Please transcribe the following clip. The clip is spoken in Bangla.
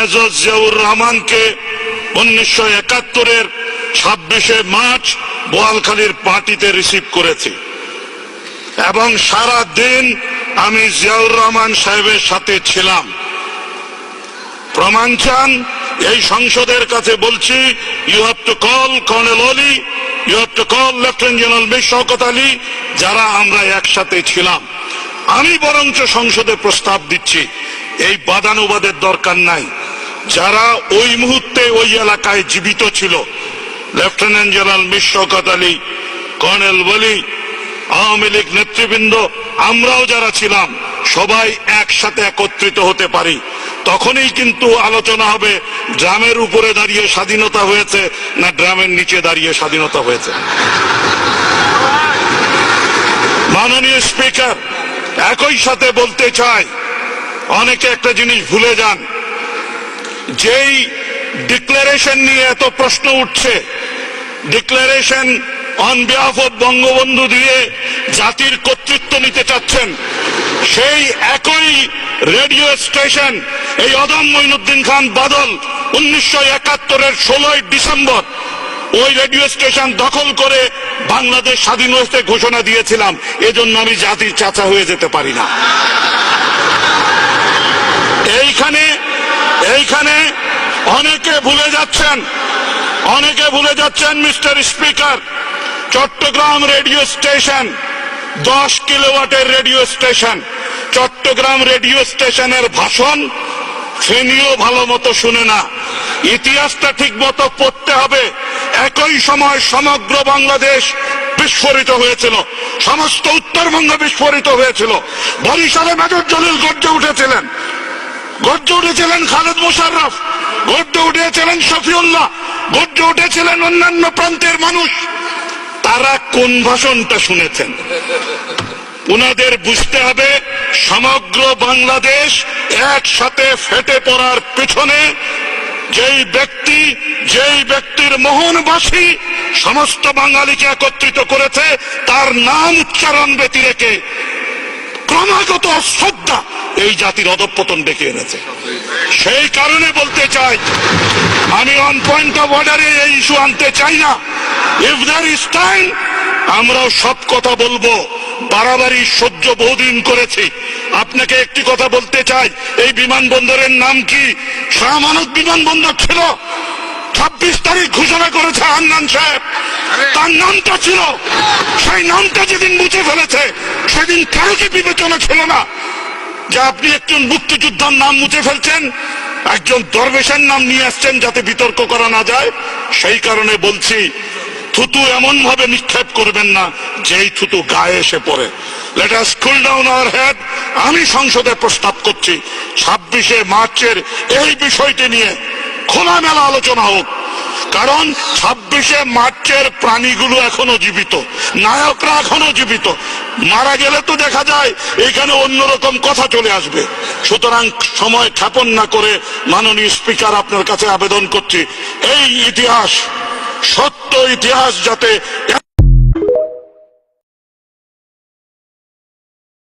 মেজর জিয়াউর রহমানকে 1971-এর 26শে মার্চ বোয়ালখালীর পার্টিতে রিসিভ করেছি এবং সারা দিন আমি জিয়াউর রহমান সাহেবের সাথে ছিলাম। প্রমাণ চান? এই সংসদের কাছে বলছি, you have to call colonel Oli, you have to call lieutenant general Mir Shawkat Ali, যারা আমরা একসাথে ছিলাম। আমি বরঞ্চ সংসদে প্রস্তাব দিচ্ছি, এই বাদানুবাদের দরকার নাই। যারা ওই মুহূর্তে ওই এলাকায় জীবিত ছিল, lieutenant general Mir Shawkat Ali, colonel Oli, Awami League নেতৃবৃন্দ, আমরাও যারা ছিলাম, সবাই একসাথে একত্রিত হতে পারি। তখনই কিন্তু আলোচনা হবে ড্রামের উপরে দাঁড়িয়ে স্বাধীনতা হয়েছে না ড্রামের নিচে দাঁড়িয়ে স্বাধীনতা হয়েছে। মাননীয় স্পিকার, একই সাথে বলতে চাই, অনেকে একটা জিনিস ভুলে যান, যেই ডিক্লারেশন নিয়ে এত প্রশ্ন উঠছে, declaration on behalf of Bangabandhu দিয়ে জাতির কর্তৃত্ব নিতে চাচ্ছেন, সেই একই রেডিও স্টেশন এই অদম মঈনুদ্দিন খান বাদল 1971-এর 16ই ডিসেম্বর ওই রেডিও স্টেশন দখল করে বাংলাদেশ স্বাধীন হতে ঘোষণা দিয়েছিলাম। এজন্য আমি জাতির চাচা হয়ে যেতে পারি না। এইখানে অনেকে ভুলে যাচ্ছেন mister speaker, Chattogram radio station 10 কিলোওয়াটের রেডিও স্টেশন। চট্টগ্রাম রেডিও স্টেশনের ভাষণ ফেনীও ভালো মতো শুনে না। ইতিহাসটা ঠিক মতো পড়তে হবে। একই সময় সমগ্র বাংলাদেশ বিস্ফোরিত হয়েছিল, সমস্ত উত্তরবঙ্গ বিস্ফোরিত হয়েছিল। বরিশালে মেজর জলিল গর্জে উঠেছিলেন, খালেদ মোশাররফ, গর্জে উঠেছিলেন শফিউল্লাহ, গর্জে উঠেছিলেন অন্যান্য প্রান্তের মানুষ। তারা কোন ভাষণটা শুনেছেন? উনাদের বুঝতে হবে, সমগ্র বাংলাদেশ একসাথে ফেটে পড়ার পিছনে যেই ব্যক্তির মোহনবাসী সমস্ত বাঙালিকে একত্রিত করেছে, তার নাম উচ্চারণ ব্যতি রেখে ক্রমাগত শ্রদ্ধা এই জাতির অধঃপতন ডেকে এনেছে। সেই কারণে বলতে চাই, আমি অন পয়েন্ট অফ অর্ডারে এই ইস্যু আনতে চাই না। ইফ দেয়ার ইজ টাইম, আমরাও সব কথা বলবো। বাড়াবাড়ি সহ্য বহুদিন করেছি। আপনাকে একটি কথা বলতে চাই, এই বিমানবন্দরের নাম কি? শাহ আমানত বিমানবন্দর ছিল। 26 তারিখ ঘোষণা করেছে হান্নান সাহেব, তার নামটা ছিল। সেই নামটা যেদিন মুছে ফেলেছে, সেদিন কারো কি বিবেচনা ছিল না যে আপনি একজন মুক্তিযোদ্ধার নাম মুছে ফেলছেন, একজন দরবেশের নাম নিয়ে আসছেন যাতে বিতর্ক করা না যায়? সেই কারণে বলছি, থুতু এমন ভাবে নিক্ষেপ করবেন না যেই থুতু গায়ে এসে পড়ে। Let us cool down our head. আমি সংসদে প্রস্তাব করছি, 26শে মার্চের এই বিষয়টি নিয়ে খোলামেলা আলোচনা হোক। কারণ 26শে মার্চের প্রাণীগুলো এখনো জীবিত, নায়করা এখনো জীবিত। মারা গেলে তো দেখা যায় এখানে অন্যরকম কথা চলে আসবে। সুতরাং সময় ক্ষেপণ না করে মাননীয় স্পিকার, আপনার কাছে আবেদন করছি, এই ইতিহাস, সত্য ইতিহাস যাতে